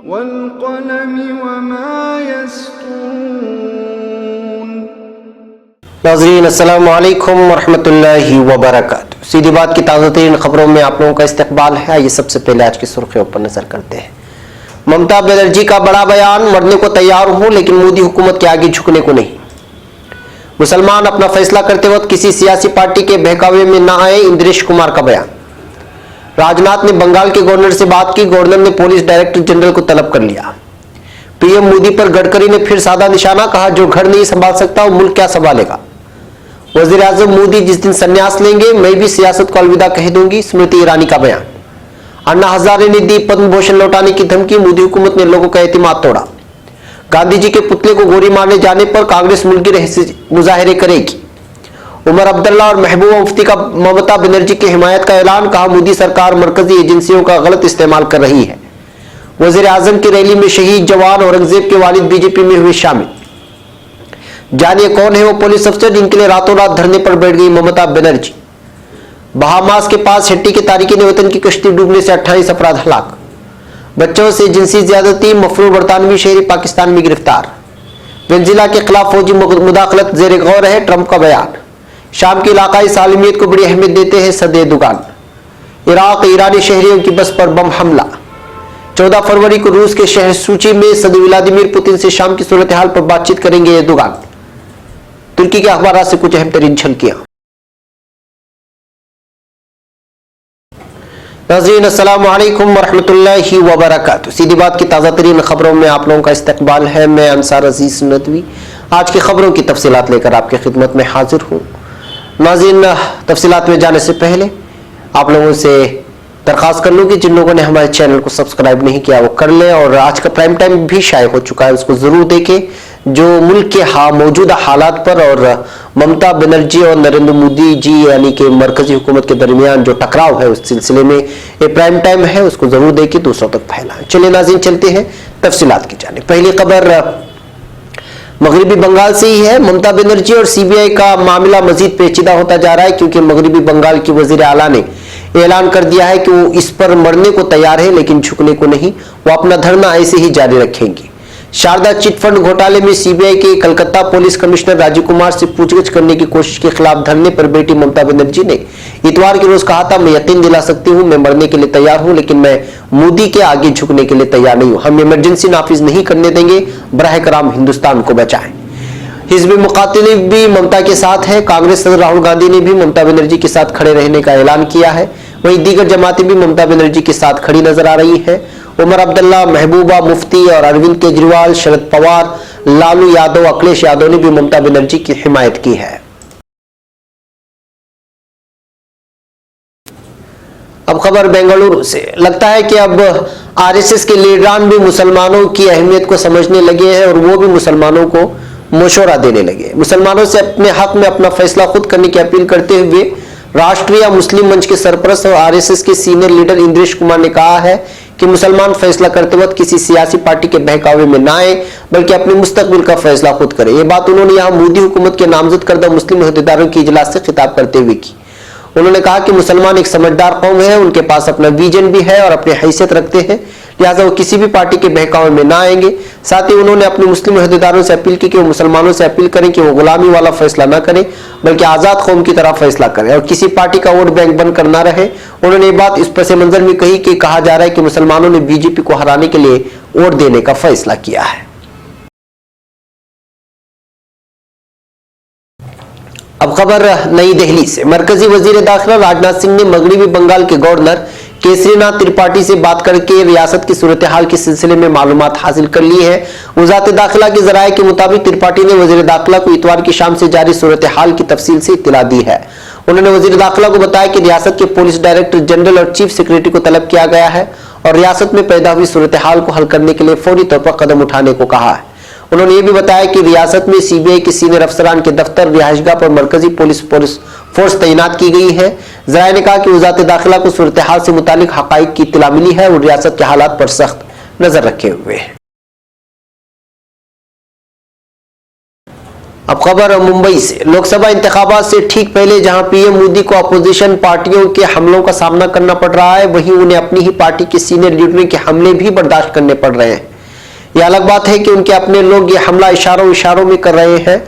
वल्क़लमि वमा यस्तूरून। नाज़रीन अस्सलामु अलैकुम वरहमतुल्लाहि वबरकातुहू। सीधी बात की ताज़ा तरीन खबरों में आप लोगों का इस्तकबाल है। आइए सबसे पहले आज की सुर्खियों पर नजर करते हैं। ममता बनर्जी का बड़ा बयान, मरने को तैयार हूं लेकिन मोदी हुकूमत के आगे झुकने को नहीं। मुसलमान अपना फैसला करते वक्त किसी सियासी पार्टी के बहकावे में न आए, इंद्रेश कुमार का बयान। राजनाथ ने बंगाल के गवर्नर से बात की, गवर्नर ने पुलिस डायरेक्टर जनरल को तलब कर लिया। पीएम मोदी पर गडकरी ने फिर साधा निशाना, कहा जो घर नहीं संभाल सकता वो मुल्क क्या संभालेगा। वजीर आजम मोदी जिस दिन संन्यास लेंगे मैं भी सियासत को अलविदा कह दूंगी, स्मृति ईरानी का बयान। अन्ना हजारे ने दी पद्म भूषण लौटाने की धमकी, मोदी हुकूमत ने लोगों का एतमाद तोड़ा। गांधी जी के पुतले को गोली मारने जाने पर कांग्रेस मुल्की मुजाहिरे करेगी। उमर अब्दुल्ला और महबूबा मुफ्ती का ममता बनर्जी की हिमायत का ऐलान, कहा मोदी सरकार मरकजी एजेंसियों का गलत इस्तेमाल कर रही है। वजीर आजम की रैली में शहीद जवान औरंगजेब के वालिद बीजेपी में हुए शामिल। जानिए कौन है वो पुलिस अफसर जिनके लिए रातों रात धरने पर बैठ गई ममता बनर्जी। बहामास के पास हेट्टी के तारिकीन वतन की कश्ती डूबने से 28 अफराद हलाक। बच्चों से जिनसी ज्यादती, मफरूर बरतानवी शहरी पाकिस्तान में गिरफ्तार। वेनेजुएला के खिलाफ फौजी मुदाखलत जेर गौर है, ट्रंप का बयान। शाम की इलाकाई सालिमियत को बड़ी अहमियत देते हैं सदे दुगान। इराक ईरानी शहरियों की बस पर बम हमला। 14 फरवरी को रूस के शहर सूची में सदर व्लादिमीर पुतिन से शाम की सूरत हाल पर बातचीत करेंगे एर्दोगान। तुर्की के अखबार से कुछ अहम तरीन झलकियां। नाज़रीन अस्सलामु अलैकुम वरहमतुल्लाहि वबरकातुहू। सीधी बात की ताज़ा तरीन खबरों में आप लोगों का इस्तकबाल है। मैं अंसार अजीज नदवी आज की खबरों की तफसीलात लेकर आपकी खिदमत में हाजिर हूँ। नाज़रीन तफसीलात में जाने से पहले आप लोगों से दरख्वास्त कर लूँ कि जिन लोगों ने हमारे चैनल को सब्सक्राइब नहीं किया वो कर लें, और आज का प्राइम टाइम भी शाये हो चुका है, उसको ज़रूर देखें, जो मुल्क के मौजूदा हालात पर और ममता बनर्जी और नरेंद्र मोदी जी यानी कि मरकजी हुकूमत के दरमियान जो टकराव है उस सिलसिले में ये प्राइम टाइम है, उसको ज़रूर देखें, दूसरों तक फैलाएं। चलिए नाज़रीन चलते हैं तफसीलात की जानिब। पहली खबर मगरबी बंगाल से ही है। ममता बनर्जी और सीबीआई का मामला मजीद पेचीदा होता जा रहा है, क्योंकि मगरबी बंगाल की वजीर आला ने ऐलान कर दिया है कि वो इस पर मरने को तैयार है लेकिन झुकने को नहीं। वो अपना धरना ऐसे ही जारी रखेंगी। शारदा चिटफंड घोटाले में सीबीआई के कलकत्ता पुलिस कमिश्नर राजीव कुमार से पूछताछ करने की कोशिश के खिलाफ धरने पर बैठी ममता बनर्जी ने इतवार के रोज कहा था, मैं यकीन दिला सकती हूँ मैं मरने के लिए तैयार हूँ लेकिन मैं मोदी के आगे झुकने के लिए तैयार नहीं हूँ। हम इमरजेंसी नाफिज नहीं करने देंगे, बराह कराम हिंदुस्तान को बचाएं। हिज़्ब मुक़ातिलीन भी ममता के साथ है। कांग्रेस सदर राहुल गांधी ने भी ममता बनर्जी के साथ खड़े रहने का ऐलान किया है। वहीं दीगर जमातें भी ममता बनर्जी के साथ खड़ी नजर आ रही हैं। उमर अब्दुल्ला, महबूबा मुफ्ती और अरविंद केजरीवाल, शरद पवार, लालू यादव, अखिलेश यादव ने भी ममता बनर्जी की हिमायत की है। अब खबर बेंगलुरु से। लगता है कि अब आरएसएस के लीडरान भी मुसलमानों की अहमियत को समझने लगे हैं और वो भी मुसलमानों को मशवरा देने लगे। मुसलमानों से अपने हक में अपना फैसला खुद करने की अपील करते हुए राष्ट्रीय मुस्लिम मंच के सरपरस्त और आरएसएस के सीनियर लीडर इंद्रेश कुमार ने कहा है कि मुसलमान फैसला करते वक्त किसी सियासी पार्टी के बहकावे में ना आए बल्कि अपने मुस्तकबिल का फैसला खुद करें। यह बात उन्होंने यहां मोदी हुकूमत के नामजद करदा मुस्लिम अहदेदारों की इजलास से खिताब करते हुए की। उन्होंने कहा कि मुसलमान एक समझदार कौम है, उनके पास अपना विजन भी है और अपनी हैसियत रखते हैं, लिहाजा वो किसी भी पार्टी के बहकावे में ना आएंगे। साथ ही उन्होंने अपने मुस्लिम अहदेदारों से अपील की कि वो मुसलमानों से अपील करें कि वो गुलामी वाला फैसला ना करें बल्कि आजाद कौम की तरह फैसला करें और किसी पार्टी का वोट बैंक बनकर ना रहे। उन्होंने ये बात इस पस मंजर में कही कि कहा जा रहा है कि मुसलमानों ने बीजेपी को हराने के लिए वोट देने का फैसला किया है। अब खबर नई दिल्ली से। मरकजी वजीर दाखिला राजनाथ सिंह ने मगरबी बंगाल के गवर्नर केसरीनाथ त्रिपाठी से बात करके रियासत की सूरत हाल के सिलसिले में मालूमात हासिल कर ली है। वजारत दाखिला के जराये के मुताबिक त्रिपाठी ने वजीर दाखिला को इतवार की शाम से जारी सूरत हाल की तफसील से इत्तला दी है। उन्होंने वजीर दाखिला को बताया कि रियासत के पुलिस डायरेक्टर जनरल और चीफ सेक्रेटरी को तलब किया गया है और रियासत में पैदा हुई सूरत हाल को हल करने के लिए फौरी तौर पर कदम उठाने को कहा है। उन्होंने ये भी बताया कि रियासत में सीबीआई के सीनियर अफसरान के दफ्तर, रिहाइशगाह पर मरकजी पुलिस फोर्स तैनात की गई है। जराये ने कहा कि वजारत दाखिला को सूरत हाल से मुतालिक हकाइक की इत्तला मिली है और रियासत के हालात पर सख्त नजर रखे हुए है। अब खबर मुंबई से। लोकसभा इंतखाबात से ठीक पहले जहां पीएम मोदी को अपोजिशन पार्टियों के हमलों का सामना करना पड़ रहा है, वहीं उन्हें अपनी ही पार्टी के सीनियर लीडरों के हमले भी बर्दाश्त करने पड़ रहे हैं। यह अलग बात है कि उनके अपने लोग ये हमला इशारों में कर रहे हैं।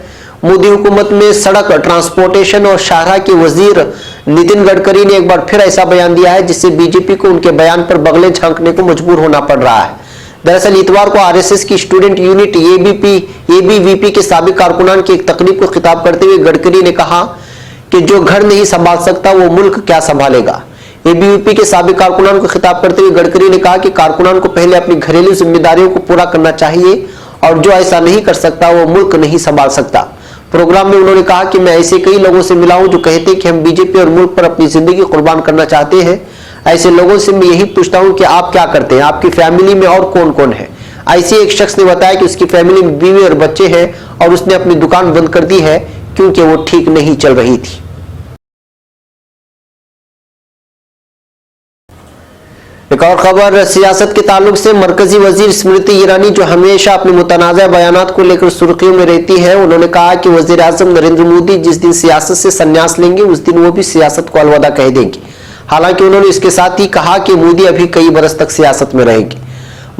मोदी हुकूमत में सड़क, ट्रांसपोर्टेशन और शाहराह के वजीर नितिन गडकरी ने एक बार फिर ऐसा बयान दिया है जिससे बीजेपी को उनके बयान पर बगलें झांकने को मजबूर होना पड़ रहा है। दरअसल इतवार को आरएसएस की स्टूडेंट यूनिट एबीवीपी के साबिक कारकुनान की एक तकरीब को खिताब करते हुए गडकरी ने कहा कि जो घर नहीं संभाल सकता वो मुल्क क्या संभालेगा। एबीवीपी के साबिक कारकुनान को खिताब करते हुए गडकरी ने कहा कि कारकुनान को पहले अपनी घरेलू जिम्मेदारियों को पूरा करना चाहिए और जो ऐसा नहीं कर सकता वो मुल्क नहीं संभाल सकता। प्रोग्राम में उन्होंने कहा कि मैं ऐसे कई लोगों से मिला हूं जो कहते हैं कि हम बीजेपी और मुल्क पर अपनी जिंदगी कुर्बान करना चाहते हैं। ऐसे लोगों से मैं यही पूछता हूं कि आप क्या करते हैं, आपकी फैमिली में और कौन कौन है। ऐसे एक शख्स ने बताया कि उसकी फैमिली में बीवी और बच्चे हैं और उसने अपनी दुकान बंद कर दी है क्योंकि वो ठीक नहीं चल रही थी। एक और खबर सियासत के ताल्लुक से। मरकजी वजीर स्मृति ईरानी जो हमेशा अपने मुतनाज़ा बयानात को लेकर सुर्खियों में रहती है, उन्होंने कहा कि वजीर आजम नरेंद्र मोदी जिस दिन सियासत से संन्यास लेंगे उस दिन वो भी सियासत को अलविदा कह देंगे। हालांकि उन्होंने इसके साथ ही कहा कि मोदी अभी कई बरस तक सियासत में रहेंगे।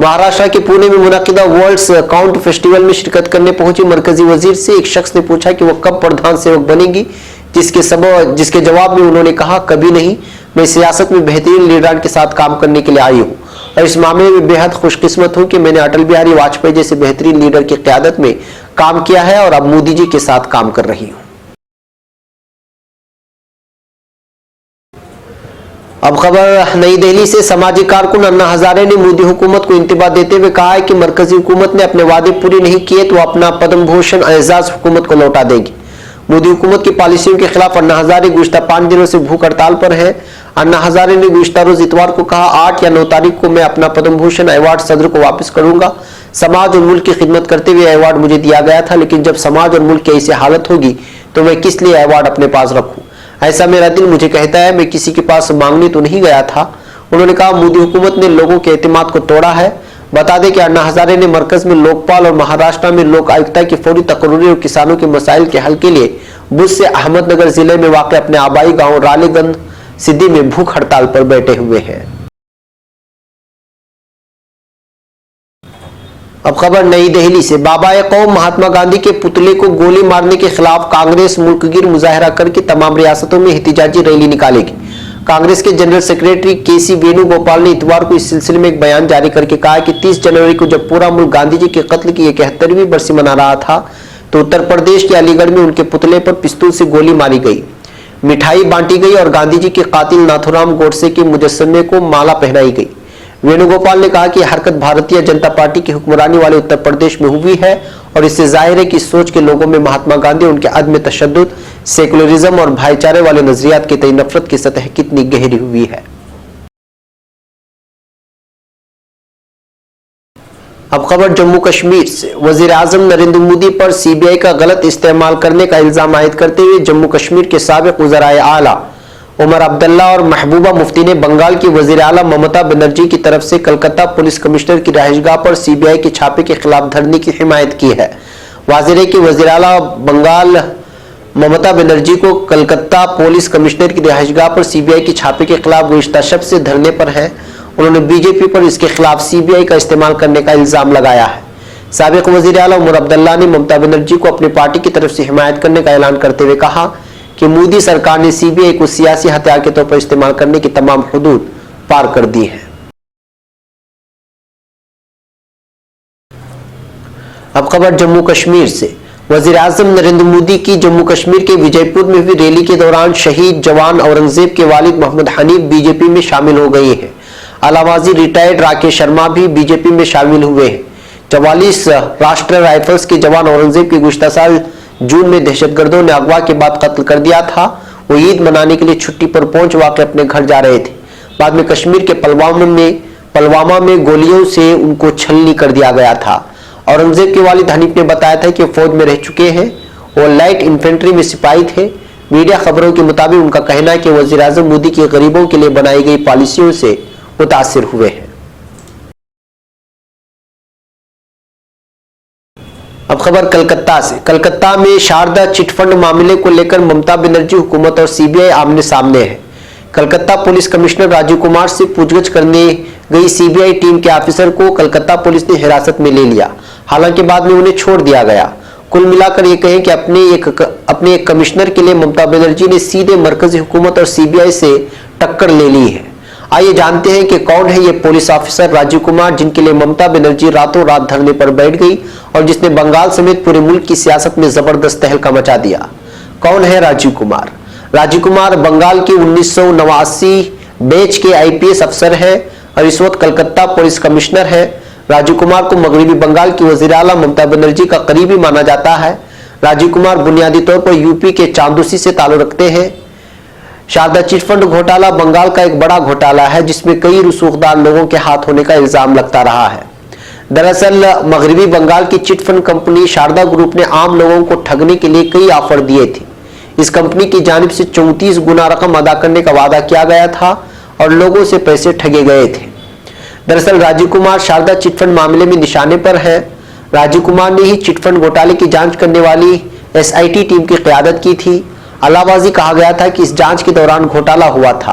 महाराष्ट्र के पुणे में मुनक्किदा वर्ल्ड्स काउंट फेस्टिवल में शिरकत करने पहुंची मरकजी वजीर से एक शख्स ने पूछा कि वो कब प्रधान सेवक बनेगी, जिसके जवाब में उन्होंने कहा, कभी नहीं, मैं सियासत में बेहतरीन लीडरान के साथ काम करने के लिए आई हूँ और इस मामले में बेहद खुशकिस्मत हूँ कि मैंने अटल बिहारी वाजपेयी जैसे बेहतरीन लीडर की क़यादत में काम किया है और अब मोदी जी के साथ काम कर रही हूँ। अब खबर नई दिल्ली से। समाजी कारकुन अन्ना हजारे ने मोदी हुकूमत को इंतबा देते हुए कहा है कि मरकजी हुकूमत ने अपने वादे पूरे नहीं किए तो अपना पद्म भूषण एजाज हुकूमत को लौटा देगी। मोदी हुकूमत की पॉलिसियों के खिलाफ अन्ना हजारे गुज़िश्ता 5 दिनों से भूख हड़ताल पर है। अन्ना हजारे ने गुज़िश्ता रोज इतवार को कहा, 8 या 9 तारीख को मैं अपना पद्म भूषण अवार्ड सदर को वापस करूंगा। समाज और मुल्क की खिदमत करते हुए अवार्ड मुझे दिया गया था, लेकिन जब समाज और मुल्क की ऐसी हालत होगी तो मैं किस लिए अवार्ड अपने पास रखूं। ऐसा मेरा दिल मुझे कहता है, मैं किसी के पास मांगने तो नहीं गया था। उन्होंने कहा, मोदी हुकूमत ने लोगों के एतमाद को तोड़ा है। बता दें कि अन्ना हजारे ने मरकज में लोकपाल और महाराष्ट्र में लोक आयुक्ता की फौरी तकर्री और किसानों के मसाइल के हल के लिए बुध से अहमदनगर जिले में वाक़ अपने आबाई गांव रालेगंज सिद्दी में भूख हड़ताल पर बैठे हुए हैं। अब खबर नई दिल्ली से। बाबाए कौम महात्मा गांधी के पुतले को गोली मारने के खिलाफ कांग्रेस मुल्कगिर मुजाहरा करके तमाम रियासतों में एहतिजाजी रैली निकालेगी। कांग्रेस के जनरल सेक्रेटरी केसी वेणुगोपाल ने इतवार को इस सिलसिले में एक बयान जारी करके कहा कि 30 जनवरी को जब पूरा मुल्क गांधी जी के कत्ल की 71वीं बरसी मना रहा था तो उत्तर प्रदेश के अलीगढ़ में उनके पुतले पर पिस्तौल से गोली मारी गई, मिठाई बांटी गई और गांधी जी के कातिल नाथूराम गोडसे के मुजस्समे को माला पहनाई गई। वेणुगोपाल ने कहा कि हरकत भारतीय जनता पार्टी की हुक्मरानी वाले उत्तर प्रदेश में हुई है और इससे जाहिर है कि इस सोच के लोगों में महात्मा गांधी उनके अदम तशद्दुद, सेकुलरिज्म और भाईचारे वाले नजरियात के तय नफरत की सतह कितनी गहरी हुई है। अब खबर जम्मू कश्मीर से। वजीर आजम नरेंद्र मोदी पर सीबीआई का गलत इस्तेमाल करने का इल्जाम आयद करते हुए जम्मू कश्मीर के साबिक वज़राए आला उमर अब्दुल्ला और महबूबा मुफ्ती ने बंगाल की वजीर आला ममता बनर्जी की तरफ से कलकत्ता पुलिस कमिश्नर की रिहाइशगाह पर सीबीआई के छापे के खिलाफ धरने की हिमायत की है। वाज़ेह है कि वजीर आला बंगाल ममता बनर्जी को कलकत्ता पुलिस कमिश्नर की रिहाइशगाह पर सीबीआई के छापे के खिलाफ गुज़िश्ता शब से धरने पर है। उन्होंने बीजेपी पर इसके खिलाफ सीबीआई का इस्तेमाल करने का इल्जाम लगाया है। साबिक वजीर आला उमर अब्दुल्ला ने ममता बनर्जी को अपनी पार्टी की तरफ से हिमायत करने का ऐलान करते हुए कहा कि मोदी सरकार ने सीबीआई को सियासी हथियार के तौर पर इस्तेमाल करने की तमाम हुदूद पार कर दी है। अब खबर जम्मू कश्मीर से। वजीर आजम नरेंद्र मोदी की जम्मू कश्मीर के विजयपुर में हुई रैली के दौरान शहीद जवान औरंगजेब के वालिद मोहम्मद हनीफ बीजेपी में शामिल हो गए हैं। अलावाजी रिटायर्ड राकेश शर्मा भी बीजेपी में शामिल हुए हैं। 44 राष्ट्रीय राइफल्स के जवान औरंगजेब के गुज़िश्ता साल जून में दहशतगर्दों ने अगवा के बाद कत्ल कर दिया था। वो ईद मनाने के लिए छुट्टी पर पहुंच वाक़ अपने घर जा रहे थे। बाद में कश्मीर के पलवामा में गोलियों से उनको छलनी कर दिया गया था। औरंगजेब के वालिद हनीफ ने बताया था कि वो फौज में रह चुके हैं। वो लाइट इन्फेंट्री में सिपाही थे। मीडिया खबरों के मुताबिक उनका कहना है कि वज़ीर आज़म मोदी की गरीबों के लिए बनाई गई पॉलिसियों से मुतासिर हुए हैं। अब खबर कलकत्ता से। कलकत्ता में शारदा चिटफंड मामले को लेकर ममता बनर्जी, हुकूमत और सीबीआई आमने सामने है। कलकत्ता पुलिस कमिश्नर राजीव कुमार से पूछताछ करने गई सीबीआई टीम के ऑफिसर को कलकत्ता पुलिस ने हिरासत में ले लिया। हालांकि बाद में उन्हें छोड़ दिया गया। कुल मिलाकर ये कहें कि अपने एक कमिश्नर के लिए ममता बनर्जी ने सीधे मरकजी हुकूमत और सीबीआई से टक्कर ले ली है। आइए जानते हैं कि कौन है ये पुलिस ऑफिसर राजीव कुमार, जिनके लिए ममता बनर्जी रातों रात धरने पर बैठ गई और जिसने बंगाल समेत पूरे मुल्क की सियासत में जबरदस्त तहलका मचा दिया। कौन है राजीव कुमार? राजीव कुमार बंगाल के 1989 बैच के आईपीएस अफसर है और इस वक्त कलकत्ता पुलिस कमिश्नर है। राजीव कुमार को मगरबी बंगाल की वजीर आला ममता बनर्जी का करीबी माना जाता है। राजीव कुमार बुनियादी तौर पर यूपी के चांदोसी से ताल्लुक रखते हैं। शारदा चिटफंड घोटाला बंगाल का एक बड़ा घोटाला है, जिसमें कई रसूखदार लोगों के हाथ होने का इल्जाम लगता रहा है। दरअसल मगरबी बंगाल की चिटफंड कंपनी शारदा ग्रुप ने आम लोगों को ठगने के लिए कई ऑफर दिए थे। इस कंपनी की जानिब से 34 गुना रकम अदा करने का वादा किया गया था और लोगों से पैसे ठगे गए थे। दरअसल राजीव कुमार शारदा चिटफंड मामले में निशाने पर है। राजीव कुमार ने ही चिटफंड घोटाले की जांच करने वाली एसआईटी टीम की क़यादत की थी। अलावाजी कहा गया था कि इस जांच के दौरान घोटाला हुआ था।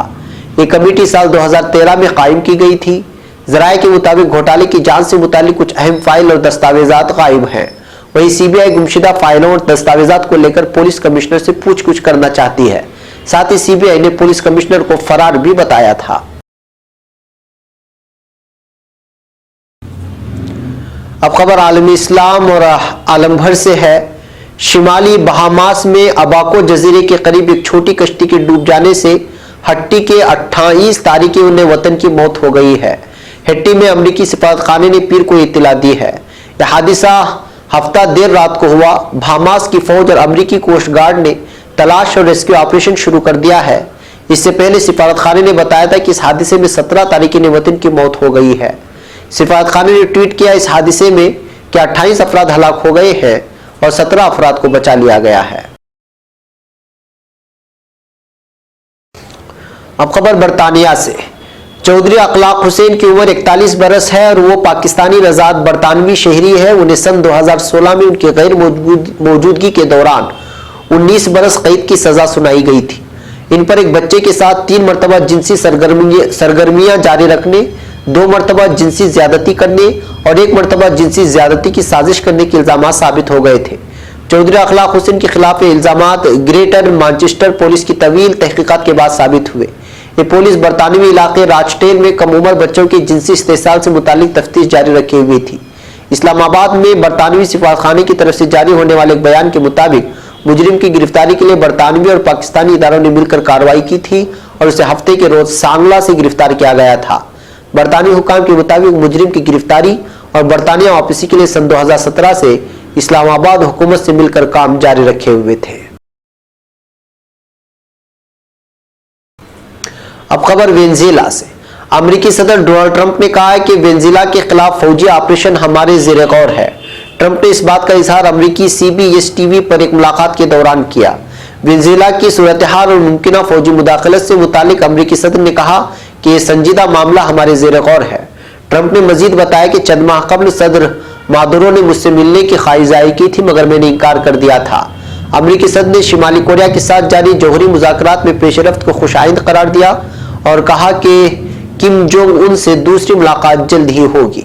ये कमेटी साल 2013 में कायम की गई थी। जराये के मुताबिक घोटाले की जांच से मुतालिक कुछ अहम फाइल और दस्तावेजात गायब हैं। वहीं सीबीआई गुमशुदा फाइलों और दस्तावेजात को लेकर पुलिस कमिश्नर से पूछताछ करना चाहती है। साथ ही सीबीआई ने पुलिस कमिश्नर को फरार भी बताया था। अब खबर आलमी इस्लाम और आलम भर से है। शिमाली बहामास में अबाको जजीरे के करीब एक छोटी कश्ती के डूब जाने से हट्टी के 28 तारिकीन वतन की मौत हो गई है। हट्टी में अमरीकी सिफारतखाने ने पीर को इत्तला दी है। यह हादिसा हफ्ता देर रात को हुआ। बहामास की फौज और अमरीकी कोस्ट गार्ड ने तलाश और रेस्क्यू ऑपरेशन शुरू कर दिया है। इससे पहले सिफारतखाने ने बताया था कि इस हादसे में 17 तारिकीन वतन की मौत हो गई है। सिफारतखाने ने ट्वीट किया, इस हादसे में कि 28 अफराद हलाक हो गए हैं और 17 अफराद को बचा लिया गया है। अब खबर बरतानिया से। चौधरी अखलाक हुसैन की उम्र 41 बरस है और वो पाकिस्तानी नजाद बरतानवी शहरी है। उन्हें सन 2016 में उनकी गैर मौजूदगी के दौरान 19 बरस कैद की सजा सुनाई गई थी। इन पर एक बच्चे के साथ 3 मरतबा जिनसी सरगर्मियां जारी रखने, 2 मरतबा जिनसी ज्यादती करने और 1 मरतबा जिनसी ज्यादती की साजिश करने के इल्जाम साबित हो गए थे। चौधरी अखलाक हुसैन के खिलाफ इल्जामात ग्रेटर मैनचेस्टर पुलिस की तवील तहकीकात के बाद साबित हुए। ये पुलिस बरतानवी इलाके राजटेल में कम उम्र बच्चों की जिनसी इस्तेसाल से मुतालिक तफ्तीश जारी रखी हुई थी। इस्लामाबाद में बरतानवी सिफारतखाने की तरफ से जारी होने वाले एक बयान के मुताबिक मुजरिम की गिरफ्तारी के लिए बरतानवी और पाकिस्तानी इदारों ने मिलकर कार्रवाई की थी और उसे हफ्ते के रोज सांगला से गिरफ्तार किया गया था। बरतानी हुकाम के मुताबिक मुजरिम की गिरफ्तारी और बरतानिया वापसी के लिए सन 2017 से इस्लामाबाद हुकूमत से मिलकर काम जारी रखे हुए थे। अब खबर वेनेजुएला से। अमेरिकी सदर डोनाल्ड ट्रंप ने कहा है कि वेनेजुएला के खिलाफ फौजी ऑपरेशन हमारे ज़ेरे गौर है। ट्रंप ने इस बात का इजहार अमेरिकी CBS टीवी पर एक मुलाकात के दौरान किया। वेनेजुएला की सूरत हाल और मुमकिन फौजी मुदाखलत से मुतालिक अमेरिकी सदर ने कहा कि यह संजीदा मामला हमारे ज़ेरे गौर है। ट्रंप ने मजीद बताया कि चंद माह कबल सदर मादुरो ने मुझसे मिलने की ख्वाहिश जाहिर की थी, मगर मैंने इनकार कर दिया था। अमेरिकी सदर ने शिमाली कोरिया के साथ जारी जौहरी मुज़ाकरात में पेशरफ्त को खुशाइंद करार दिया और कहा कि किम जोंग उन से दूसरी मुलाकात जल्द ही होगी।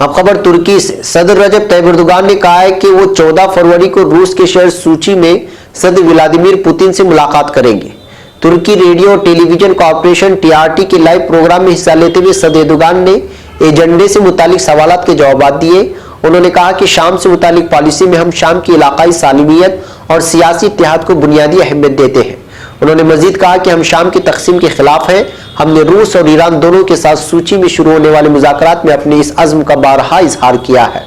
अब खबर तुर्की से। सदर रजब तैयब एर्दोगान ने कहा है कि वो 14 फरवरी को रूस के शहर सूची में सदर व्लादिमीर पुतिन से मुलाकात करेंगे। तुर्की रेडियो और टेलीविजन कॉर्पोरेशन TRT के लाइव प्रोग्राम में हिस्सा लेते हुए सदर एर्दोगान ने एजेंडे से मुतालिक सवालात के जवाब दिए। उन्होंने कहा कि शाम से मुतालिक पॉलिसी में हम शाम की इलाकाई सालिमियत और सियासी इत्तेहाद को बुनियादी अहमियत देते हैं। उन्होंने मजीद कहा कि हम शाम की तकसीम के खिलाफ हैं। हमने रूस और ईरान दोनों के साथ सूची में शुरू होने वाले मुज़ाकरात में अपने इस अज़्म का बारहा इजहार किया है।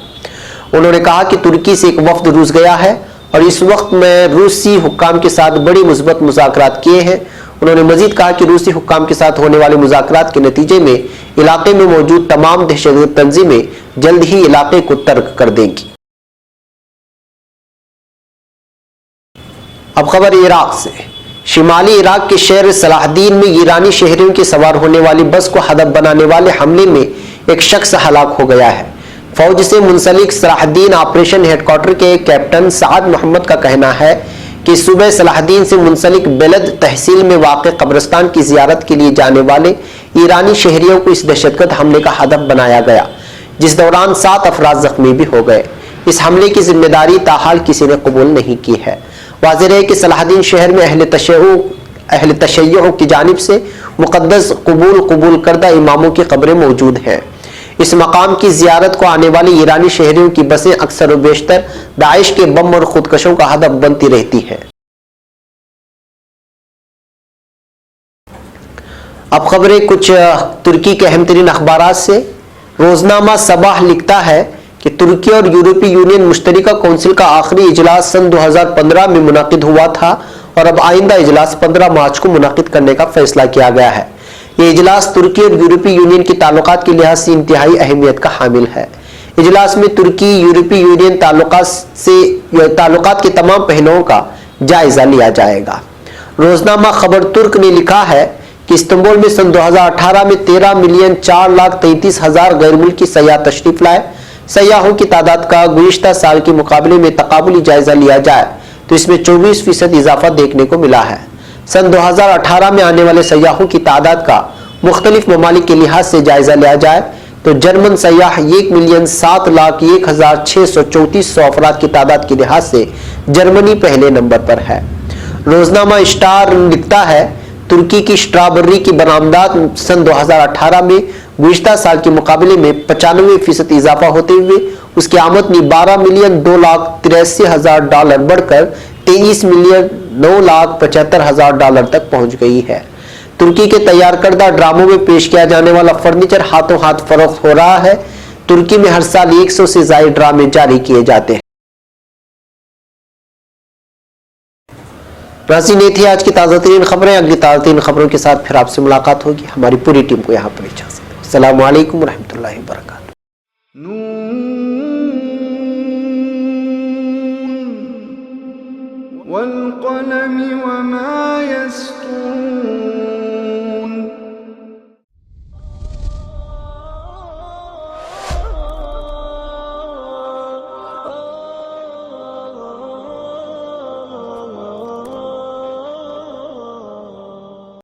उन्होंने कहा कि तुर्की से एक वफ्द रूस गया है और इस वक्त में रूसी हुक्काम के साथ बड़ी मुस्बत मुज़ाकरात किए हैं। उन्होंने मजीद कहा कि रूसी हुक्काम के साथ होने वाले मुज़ाकरात के नतीजे में इलाके में मौजूद तमाम दहशतगर्द तंजीमें जल्द ही इलाके को तर्क कर देंगी। अब खबर इराक से। शिमाली इराक के शहर सलाहदीन में ईरानी शहरियों के सवार होने वाली बस को हदफ बनाने वाले हमले में एक शख्स हलाक हो गया है। फौज से मुंसलिक सलाहुद्दीन ऑपरेशन हेडक्वार्टर के कैप्टन साद मोहम्मद का कहना है कि सुबह सलाहुद्दीन से मुंसलिक बेलद तहसील में वाक़ कब्रिस्तान की जियारत के लिए जाने वाले ईरानी शहरियों को इस दहशतगर्द हमले का हदफ बनाया गया, जिस दौरान 7 अफराद जख्मी भी हो गए। इस हमले की जिम्मेदारी ताहाल किसी ने कबूल नहीं की है। वाज़ेह है कि सलाहुद्दीन शहर में अहले तशय्युअ की जानिब से मुक़द्दस कबूल करदा इमामों की कब्रें मौजूद हैं। इस मकाम की जियारत को आने वाले ईरानी शहरियों की बसें अक्सर व बेशतर दाइश के बम और खुदकशों का हदफ बनती रहती हैं। अब खबरें कुछ तुर्की के अहम तरीन अखबारात से। रोजनामा सबाह लिखता है कि तुर्की और यूरोपीय यूनियन मुश्तरका कौंसिल का आखिरी इजलास सन 2015 में मुनाकिद हुआ था और अब आइंदा इजलास 15 मार्च को मुनाकिद करने का फैसला किया गया है। ये इजलास तुर्की और यूरोपीय यूनियन के ताल्लुकात के लिहाज से इंतहाई अहमियत का हामिल है। इजलास में तुर्की यूरोपीय यूनियन ताल्लुकात के तमाम पहलुओं का जायजा लिया जाएगा। रोजनामा खबर तुर्क ने लिखा है कि इस्तांबुल में सन 2018 में 13,4,33,000 गैर मुल्की सयाह तशरीफ लाए। सयाहों की तादाद का गुज़िश्ता साल के मुकाबले में तकाबुली जायजा लिया जाए तो इसमें 24% इजाफा देखने को मिला है। सन 2018 में आने वाले सयाहों की तादाद का मुख्तलिफ ममालिक के लिहाज से जायजा लिया जाए तो जर्मन सयाह 1,07,01,634 अफराद की तादाद के लिहाज से जर्मनी पहले नंबर पर है। रोजनामा स्टार लिखता है तुर्की की स्ट्रॉबेरी की बरामदात सन 2018 में गुज़िश्ता साल के मुकाबले में 95% इजाफा होते हुए उसकी आमदनी $12,283,000 बढ़कर $23,975,000 तक पहुंच गई है। तुर्की के तैयार करदा ड्रामों में पेश किया जाने वाला फर्नीचर हाथों हाथ फरोख्त हो रहा है। तुर्की में हर साल 100 से ज्यादा ड्रामे जारी किए जाते हैं। नाज़रीन, ये थी आज की ताज़ा तरीन खबरें। अगली ताज़ा तरीन खबरों के साथ फिर आपसे मुलाकात होगी। हमारी पूरी टीम को यहाँ पर इजाज़त। अस्सलामु अलैकुम रहमतुल्लाहि व बरकातहू।